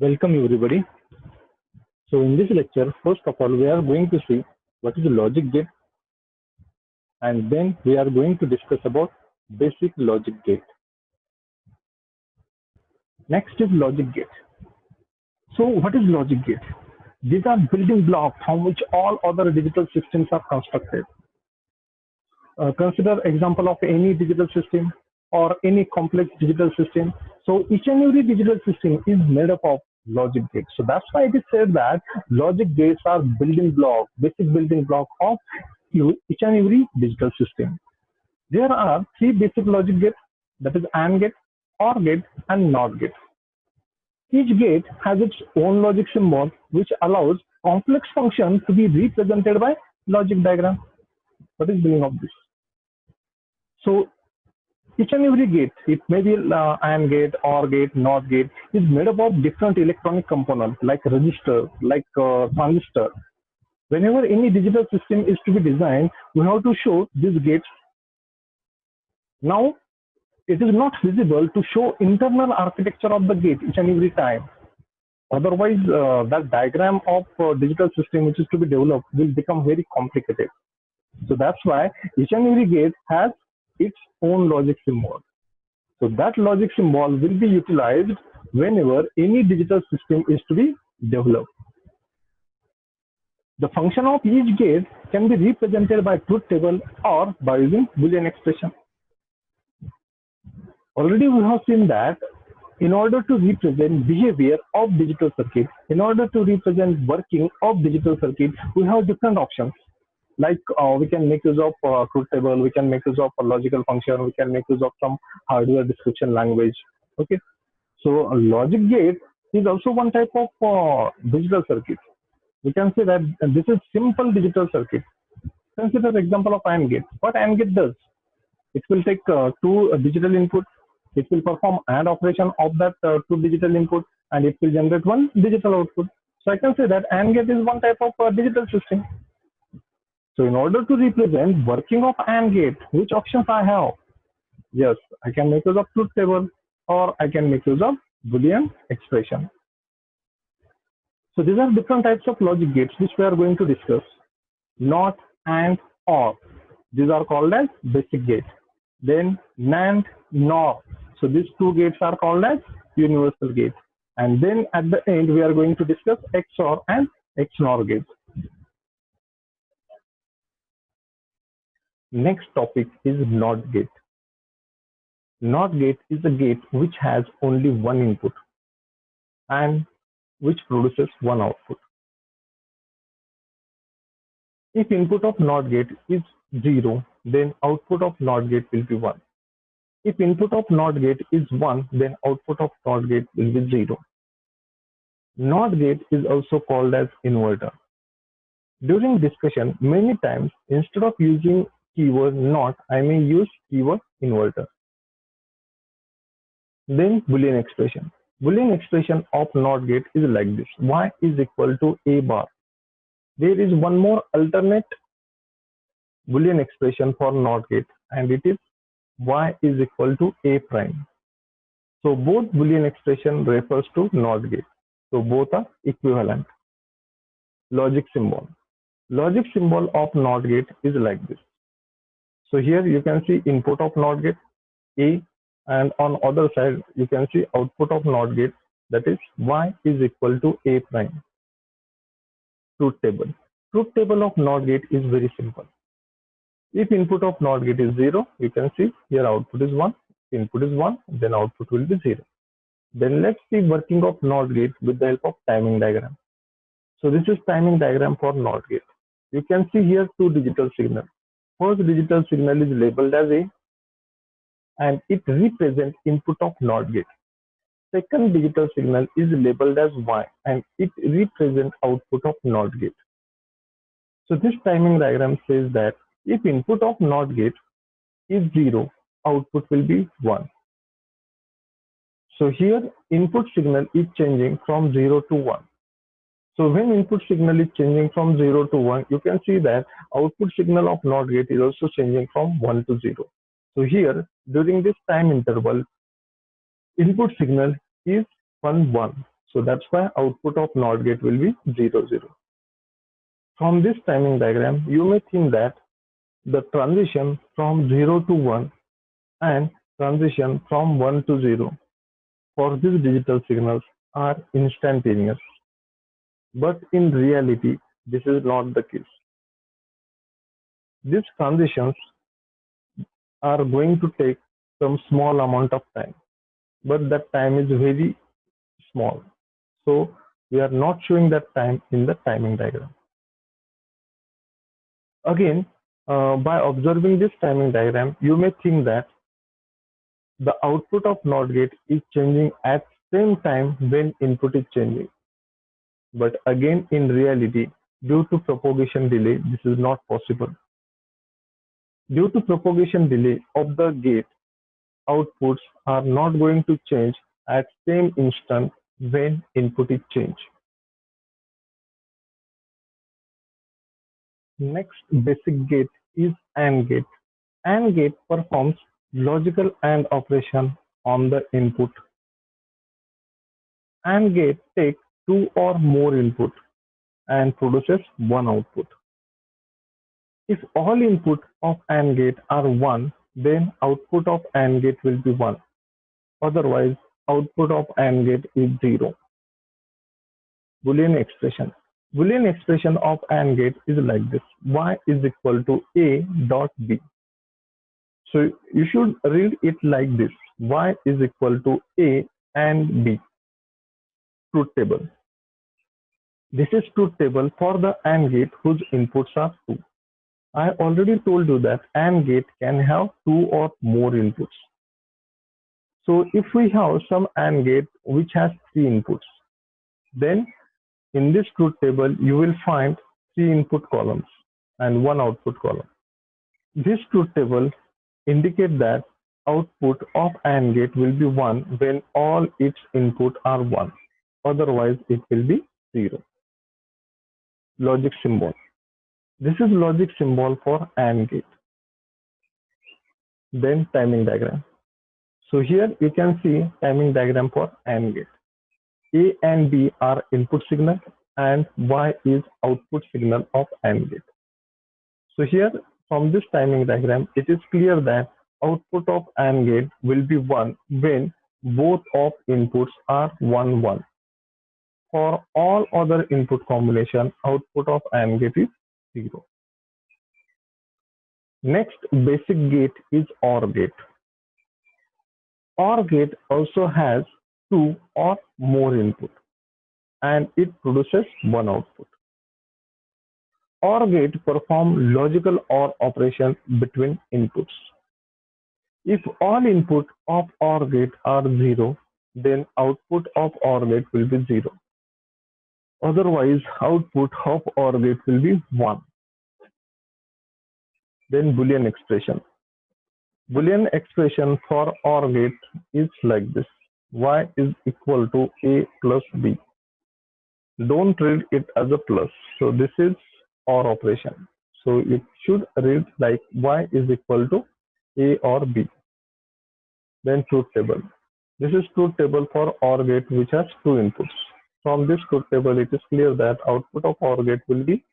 Welcome everybody. So in this lecture, first of all, we are going to see what is a logic gate, and then we are going to discuss about basic logic gate. Next is logic gate. So what is logic gate? These are building blocks from which all other digital systems are constructed. Consider example of any digital system or any complex digital system. So each and every digital system is made up of logic gates. So that's why it is said that logic gates are building block, basic building block of each and every digital system. There are three basic logic gates, that is AND gate, OR gate, and NOT gate. Each gate has its own logic symbol, which allows complex functions to be represented by logic diagram. What is the meaning of this? So each and every gate, it may be AND gate, OR gate, NOT gate, is made up of different electronic components like resistor, like transistor. Whenever any digital system is to be designed, we have to show these gates. Now, it is not visible to show internal architecture of the gate each and every time. Otherwise, that diagram of digital system which is to be developed will become very complicated. So that's why each and every gate has its own logic symbol. So that logic symbol will be utilized whenever any digital system is to be developed. The function of each gate can be represented by truth table or by using Boolean expression. Already we have seen that in order to represent behavior of digital circuit, in order to represent working of digital circuit, we have different options. Like we can make use of truth table, we can make use of a logical function, we can make use of some hardware description language. Okay, so a logic gate is also one type of digital circuit. We can say that this is simple digital circuit. Consider example of AND gate. What AND gate does? It will take two digital inputs. It will perform AND operation of that two digital input, and it will generate one digital output. So I can say that AND gate is one type of digital system. So in order to represent working of AND gate, which options I have? Yes, I can make use of truth table, or I can make use of Boolean expression. So these are different types of logic gates which we are going to discuss. NOT, AND, OR. These are called as basic gates. Then NAND, NOR. So these two gates are called as universal gates. And then at the end we are going to discuss XOR and XNOR gates. Next topic is NOT gate. NOT gate is a gate which has only one input and which produces one output. If input of NOT gate is 0, then output of NOT gate will be 1. If input of NOT gate is 1, then output of NOT gate will be 0. NOT gate is also called as inverter. During discussion, many times instead of using keyword NOT, I may use keyword inverter. Then Boolean expression. Boolean expression of NOT gate is like this. Y is equal to A bar. There is one more alternate Boolean expression for NOT gate, and it is Y is equal to A prime. So both Boolean expression refers to NOT gate. So both are equivalent. Logic symbol. Logic symbol of NOT gate is like this. So here you can see input of NOT gate A, and on other side you can see output of NOT gate, that is Y is equal to A prime. Truth table. Truth table of NOT gate is very simple. If input of NOT gate is 0, you can see here output is 1. Input is 1, then output will be 0. Then let's see working of NOT gate with the help of timing diagram. So this is timing diagram for NOT gate. You can see here two digital signals. First digital signal is labeled as A, and it represents input of NOT gate. Second digital signal is labeled as Y, and it represents output of NOT gate. So this timing diagram says that if input of NOT gate is 0, output will be 1. So here input signal is changing from 0 to 1. So when input signal is changing from 0 to 1, you can see that output signal of NOT gate is also changing from 1 to 0. So here during this time interval, input signal is 1, 1. So that's why output of NOT gate will be 0, 0. From this timing diagram, you may think that the transition from 0 to 1 and transition from 1 to 0 for these digital signals are instantaneous. But in reality, this is not the case. These transitions are going to take some small amount of time, but that time is very small. So we are not showing that time in the timing diagram. Again, by observing this timing diagram, you may think that the output of NOT gate is changing at same time when input is changing. But again, in reality, due to propagation delay, this is not possible. Due to propagation delay of the gate, outputs are not going to change at same instant when input is changed. Next basic gate is AND gate. AND gate performs logical AND operation on the input. AND gate takes two or more input and produces one output. If all input of AND gate are 1, then output of AND gate will be 1. Otherwise, output of AND gate is 0. Boolean expression. Boolean expression of AND gate is like this. Y is equal to A dot B. So you should read it like this. Y is equal to A and B. Truth table. This is truth table for the AND gate whose inputs are 2. I already told you that AND gate can have 2 or more inputs. So if we have some AND gate which has 3 inputs, then in this truth table you will find 3 input columns and 1 output column. This truth table indicates that output of AND gate will be 1 when all its inputs are 1. Otherwise it will be 0. Logic symbol. This is logic symbol for AND gate. Then timing diagram. So here you can see timing diagram for AND gate. A and B are input signal and Y is output signal of AND gate. So here from this timing diagram, it is clear that output of AND gate will be 1 when both of inputs are 1, 1. For all other input combination, output of AND gate is 0. Next basic gate is OR gate. OR gate also has 2 or more input and it produces one output. OR gate perform logical OR operation between inputs. If all input of OR gate are 0, then output of OR gate will be 0. Otherwise, output of OR gate will be 1. Then Boolean expression. Boolean expression for OR gate is like this. Y is equal to A plus B. Don't read it as a plus. So this is OR operation. So it should read like Y is equal to A or B. Then truth table. This is truth table for OR gate which has 2 inputs. From this truth table, it is clear that output of OR gate will be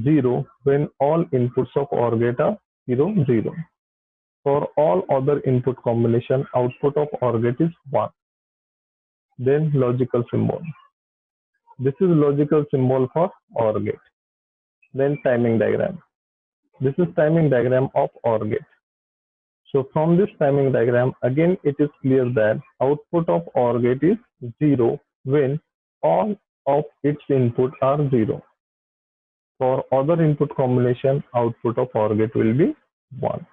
0 when all inputs of OR gate are 0, 0. For all other input combination, output of OR gate is 1. Then logical symbol. This is logical symbol for OR gate. Then timing diagram. This is timing diagram of OR gate. So from this timing diagram, again it is clear that output of OR gate is 0 when all of its input are 0. For other input combination, output of OR gate will be 1.